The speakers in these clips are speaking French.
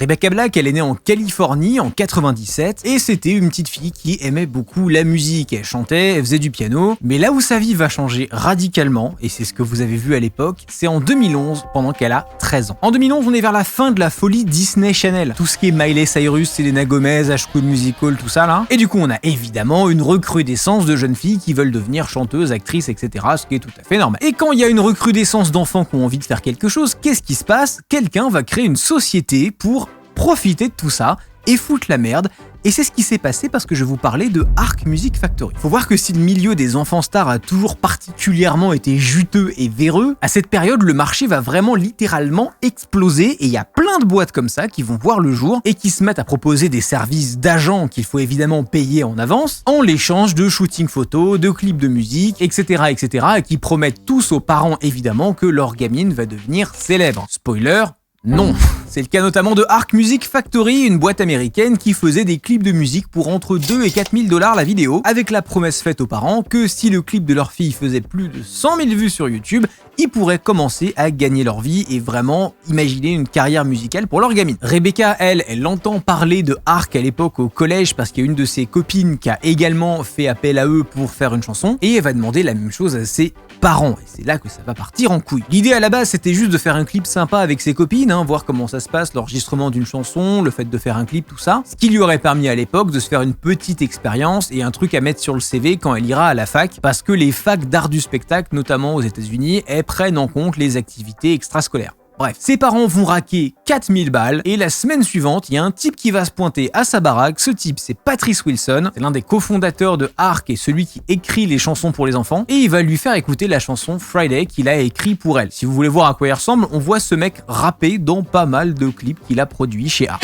Rebecca Black, elle est née en Californie en 97 et c'était une petite fille qui aimait beaucoup la musique. Elle chantait, elle faisait du piano, mais là où sa vie va changer radicalement, et c'est ce que vous avez vu à l'époque, c'est en 2011 pendant qu'elle a 13 ans. En 2011, on est vers la fin de la folie Disney Channel. Tout ce qui est Miley Cyrus, Selena Gomez, High School Musical, tout ça là. Et du coup, on a évidemment une recrudescence de jeunes filles qui veulent devenir chanteuses, actrices, etc. Ce qui est tout à fait normal. Et quand il y a une recrudescence d'enfants qui ont envie de faire quelque chose, qu'est-ce qui se passe? Quelqu'un va créer une société pour profiter de tout ça et foutre la merde. Et c'est ce qui s'est passé parce que je vous parlais de Ark Music Factory. Faut voir que si le milieu des enfants stars a toujours particulièrement été juteux et véreux, à cette période, le marché va vraiment littéralement exploser et il y a plein de boîtes comme ça qui vont voir le jour et qui se mettent à proposer des services d'agents qu'il faut évidemment payer en avance en l'échange de shooting photos, de clips de musique, etc., etc. et qui promettent tous aux parents évidemment que leur gamine va devenir célèbre. Spoiler, non. C'est le cas notamment de Ark Music Factory, une boîte américaine qui faisait des clips de musique pour entre 2 et 4 000 $ la vidéo, avec la promesse faite aux parents que si le clip de leur fille faisait plus de 100 000 vues sur YouTube, ils pourraient commencer à gagner leur vie et vraiment imaginer une carrière musicale pour leur gamine. Rebecca, elle entend parler de Ark à l'époque au collège parce qu'il y a une de ses copines qui a également fait appel à eux pour faire une chanson et elle va demander la même chose à ses parents. Et c'est là que ça va partir en couille. L'idée à la base, c'était juste de faire un clip sympa avec ses copines, voir comment ça se passe, l'enregistrement d'une chanson, le fait de faire un clip, tout ça. Ce qui lui aurait permis à l'époque de se faire une petite expérience et un truc à mettre sur le CV quand elle ira à la fac, parce que les facs d'art du spectacle, notamment aux États-Unis, elles prennent en compte les activités extrascolaires. Bref, ses parents vont raquer 4000 balles et la semaine suivante, il y a un type qui va se pointer à sa baraque. Ce type, c'est Patrice Wilson, c'est l'un des cofondateurs de Ark et celui qui écrit les chansons pour les enfants et il va lui faire écouter la chanson Friday qu'il a écrit pour elle. Si vous voulez voir à quoi il ressemble, on voit ce mec rapper dans pas mal de clips qu'il a produits chez Ark.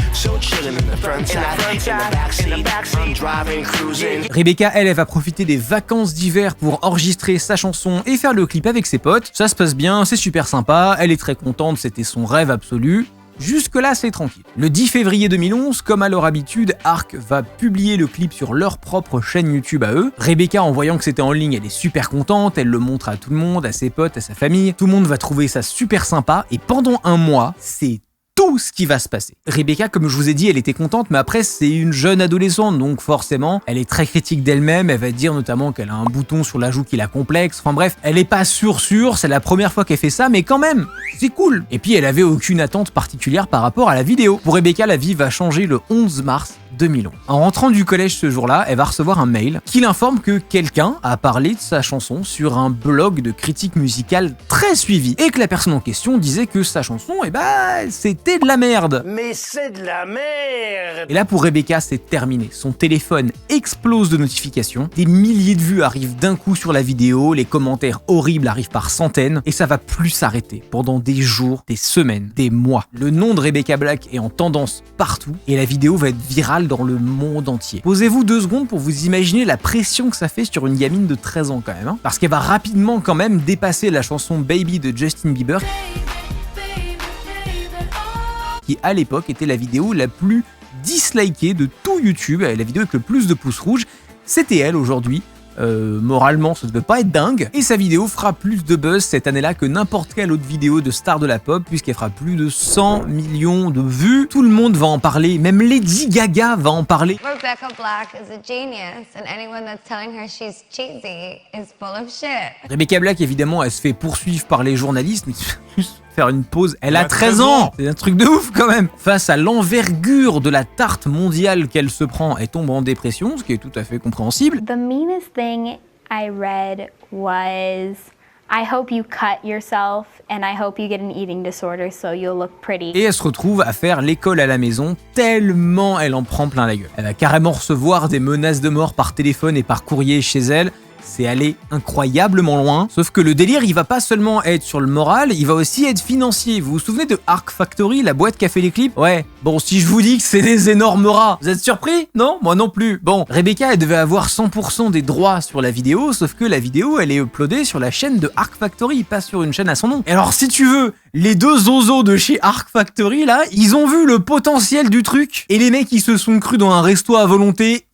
Rebecca, elle va profiter des vacances d'hiver pour enregistrer sa chanson et faire le clip avec ses potes. Ça se passe bien, c'est super sympa, elle est très contente, c'était son rêve absolu. Jusque-là, c'est tranquille. Le 10 février 2011, comme à leur habitude, Ark va publier le clip sur leur propre chaîne YouTube à eux. Rebecca, en voyant que c'était en ligne, elle est super contente, elle le montre à tout le monde, à ses potes, à sa famille. Tout le monde va trouver ça super sympa et pendant un mois, c'est tout ce qui va se passer. Rebecca, comme je vous ai dit, elle était contente, mais après, c'est une jeune adolescente, donc forcément, elle est très critique d'elle-même, elle va dire notamment qu'elle a un bouton sur la joue qui la complexe, enfin bref, elle est pas sûre, c'est la première fois qu'elle fait ça, mais quand même, c'est cool. Et puis, elle avait aucune attente particulière par rapport à la vidéo. Pour Rebecca, la vie va changer le 11 mars 2011. En rentrant du collège ce jour-là, elle va recevoir un mail qui l'informe que quelqu'un a parlé de sa chanson sur un blog de critique musicale très suivi et que la personne en question disait que sa chanson, c'était de la merde. Mais c'est de la merde. Et là, pour Rebecca, c'est terminé. Son téléphone explose de notifications, des milliers de vues arrivent d'un coup sur la vidéo, les commentaires horribles arrivent par centaines et ça va plus s'arrêter pendant des jours, des semaines, des mois. Le nom de Rebecca Black est en tendance partout et la vidéo va être virale dans le monde entier. Posez-vous 2 secondes pour vous imaginer la pression que ça fait sur une gamine de 13 ans quand même, parce qu'elle va rapidement quand même dépasser la chanson Baby de Justin Bieber, qui à l'époque était la vidéo la plus dislikée de tout YouTube, la vidéo avec le plus de pouces rouges. C'était elle aujourd'hui. Moralement, ça devait pas être dingue. Et sa vidéo fera plus de buzz cette année-là que n'importe quelle autre vidéo de star de la pop, puisqu'elle fera plus de 100 millions de vues. Tout le monde va en parler, même Lady Gaga va en parler. Rebecca Black is a genius, and anyone that's telling her she's cheesy is full of shit. Rebecca Black, évidemment, elle se fait poursuivre par les journalistes, mais faire une pause, elle a 13 ans. C'est un truc de ouf quand même. Face à l'envergure de la tarte mondiale qu'elle se prend, elle tombe en dépression, ce qui est tout à fait compréhensible. The meanest thing I read was, I hope you cut yourself and I hope you get an eating disorder so you'll look pretty. Et elle se retrouve à faire l'école à la maison tellement elle en prend plein la gueule. Elle va carrément recevoir des menaces de mort par téléphone et par courrier chez elle. C'est allé incroyablement loin, sauf que le délire il va pas seulement être sur le moral, il va aussi être financier. Vous vous souvenez de Ark Factory, la boîte qui a fait les clips? Ouais, bon si je vous dis que c'est des énormes rats, vous êtes surpris? Non, moi non plus. Bon, Rebecca elle devait avoir 100% des droits sur la vidéo, sauf que la vidéo elle est uploadée sur la chaîne de Ark Factory, pas sur une chaîne à son nom. Et alors si tu veux, les 2 zozos de chez Ark Factory là, ils ont vu le potentiel du truc, et les mecs ils se sont crus dans un resto à volonté.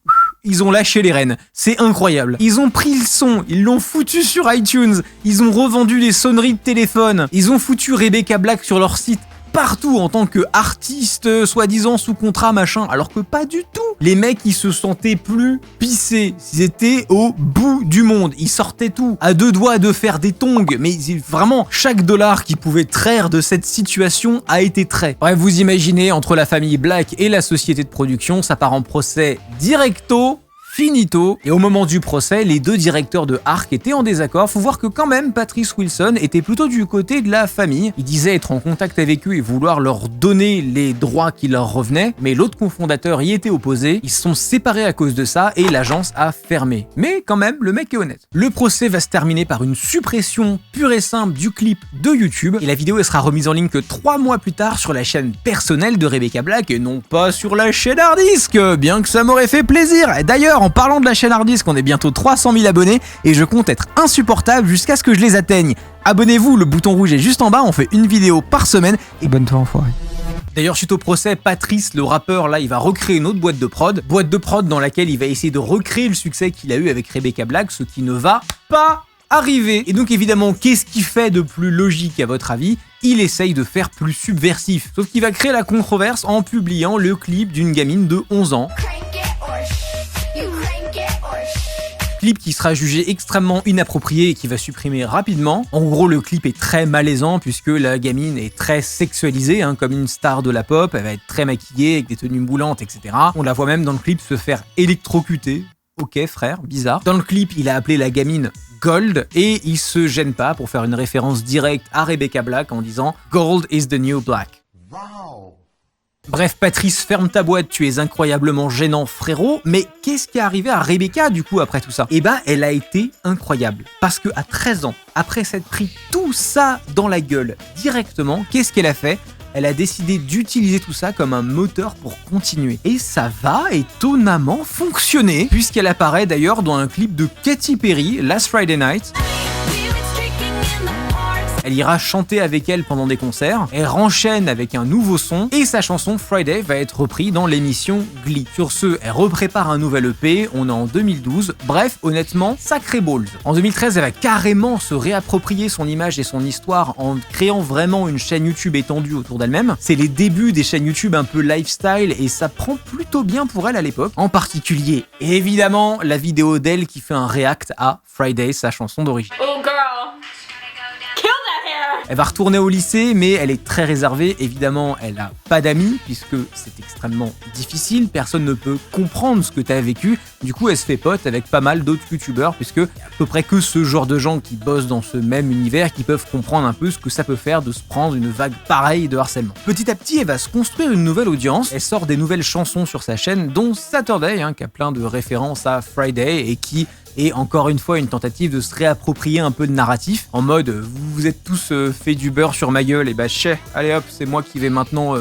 Ils ont lâché les rênes, c'est incroyable. Ils ont pris le son, ils l'ont foutu sur iTunes, ils ont revendu les sonneries de téléphone, ils ont foutu Rebecca Black sur leur site partout en tant qu'artiste, soi-disant sous contrat, machin, alors que pas du tout. Les mecs, ils se sentaient plus pissés. Ils étaient au bout du monde. Ils sortaient tout, à deux doigts de faire des tongs. Mais vraiment, chaque dollar qu'ils pouvaient traire de cette situation a été trait. Bref, vous imaginez, entre la famille Black et la société de production, ça part en procès directo. Finito. Et au moment du procès, les deux directeurs de Ark étaient en désaccord. Faut voir que quand même, Patrice Wilson était plutôt du côté de la famille. Il disait être en contact avec eux et vouloir leur donner les droits qui leur revenaient, mais l'autre cofondateur y était opposé. Ils se sont séparés à cause de ça et l'agence a fermé. Mais quand même, le mec est honnête. Le procès va se terminer par une suppression pure et simple du clip de YouTube et la vidéo elle sera remise en ligne que 3 mois plus tard sur la chaîne personnelle de Rebecca Black et non pas sur la chaîne Hardisk, bien que ça m'aurait fait plaisir. D'ailleurs, en parlant de la chaîne Hardisk, on est bientôt 300 000 abonnés et je compte être insupportable jusqu'à ce que je les atteigne. Abonnez-vous, le bouton rouge est juste en bas, on fait une vidéo par semaine et bonne-toi enfoiré. D'ailleurs, suite au procès, Patrice, le rappeur, là, il va recréer une autre boîte de prod dans laquelle il va essayer de recréer le succès qu'il a eu avec Rebecca Black, ce qui ne va pas arriver. Et donc évidemment, qu'est-ce qu'il fait de plus logique à votre avis? Il essaye de faire plus subversif. Sauf qu'il va créer la controverse en publiant le clip d'une gamine de 11 ans. Clip qui sera jugé extrêmement inapproprié et qui va supprimer rapidement. En gros, le clip est très malaisant puisque la gamine est très sexualisée, comme une star de la pop. Elle va être très maquillée avec des tenues moulantes, etc. On la voit même dans le clip se faire électrocuter. Ok frère, bizarre. Dans le clip, il a appelé la gamine Gold et il se gêne pas pour faire une référence directe à Rebecca Black en disant Gold is the new black. Wow. Bref, Patrice, ferme ta boîte, tu es incroyablement gênant, frérot. Mais qu'est-ce qui est arrivé à Rebecca, du coup, après tout ça? Eh ben, elle a été incroyable. Parce que à 13 ans, après s'être pris tout ça dans la gueule directement, qu'est-ce qu'elle a fait? Elle a décidé d'utiliser tout ça comme un moteur pour continuer. Et ça va étonnamment fonctionner, puisqu'elle apparaît d'ailleurs dans un clip de Katy Perry, Last Friday Night. Elle ira chanter avec elle pendant des concerts, elle renchaîne avec un nouveau son et sa chanson Friday va être reprise dans l'émission Glee. Sur ce, elle reprépare un nouvel EP, on est en 2012, bref, honnêtement, sacré balls. En 2013, elle va carrément se réapproprier son image et son histoire en créant vraiment une chaîne YouTube étendue autour d'elle-même. C'est les débuts des chaînes YouTube un peu lifestyle et ça prend plutôt bien pour elle à l'époque. En particulier, évidemment, la vidéo d'elle qui fait un react à Friday, sa chanson d'origine. Oh girl. Elle va retourner au lycée, mais elle est très réservée. Évidemment, elle a pas d'amis, puisque c'est extrêmement difficile. Personne ne peut comprendre ce que tu as vécu. Du coup, elle se fait pote avec pas mal d'autres youtubeurs, puisque à peu près que ce genre de gens qui bossent dans ce même univers, qui peuvent comprendre un peu ce que ça peut faire de se prendre une vague pareille de harcèlement. Petit à petit, elle va se construire une nouvelle audience. Elle sort des nouvelles chansons sur sa chaîne, dont Saturday, qui a plein de références à Friday, et qui et encore une fois une tentative de se réapproprier un peu de narratif en mode vous vous êtes tous fait du beurre sur ma gueule et bah allez hop c'est moi qui vais maintenant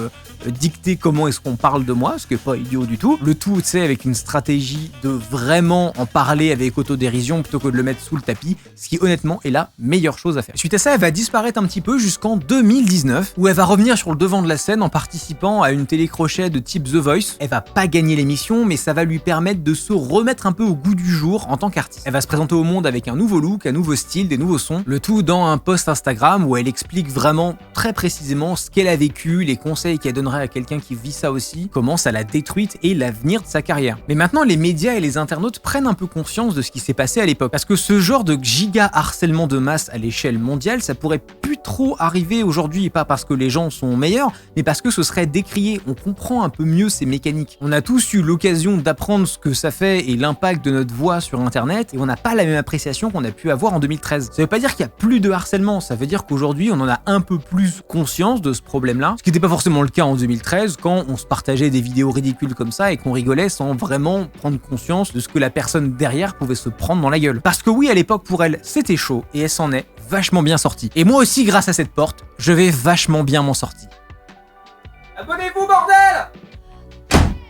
dicter comment est-ce qu'on parle de moi, ce qui est pas idiot du tout. Le tout, tu sais, avec une stratégie de vraiment en parler avec autodérision plutôt que de le mettre sous le tapis, ce qui honnêtement est la meilleure chose à faire. Suite à ça, elle va disparaître un petit peu jusqu'en 2019, où elle va revenir sur le devant de la scène en participant à une télécrochet de type The Voice. Elle va pas gagner l'émission, mais ça va lui permettre de se remettre un peu au goût du jour en tant qu'artiste. Elle va se présenter au monde avec un nouveau look, un nouveau style, des nouveaux sons, le tout dans un post Instagram où elle explique vraiment très précisément ce qu'elle a vécu, les conseils qu'elle donnerait à quelqu'un qui vit ça aussi, comment ça l'a détruite et l'avenir de sa carrière. Mais maintenant, les médias et les internautes prennent un peu conscience de ce qui s'est passé à l'époque. Parce que ce genre de giga harcèlement de masse à l'échelle mondiale, ça pourrait plus trop arriver aujourd'hui, pas parce que les gens sont meilleurs, mais parce que ce serait décrié. On comprend un peu mieux ces mécaniques. On a tous eu l'occasion d'apprendre ce que ça fait et l'impact de notre voix sur Internet, et on n'a pas la même appréciation qu'on a pu avoir en 2013. Ça veut pas dire qu'il y a plus de harcèlement, ça veut dire qu'aujourd'hui, on en a un peu plus conscience de ce problème-là, ce qui n'était pas forcément le cas en 2013, quand on se partageait des vidéos ridicules comme ça et qu'on rigolait sans vraiment prendre conscience de ce que la personne derrière pouvait se prendre dans la gueule. Parce que oui, à l'époque, pour elle, c'était chaud, et elle s'en est vachement bien sortie. Et moi aussi, grâce à cette porte, je vais vachement bien m'en sortir. Abonnez-vous, bordel!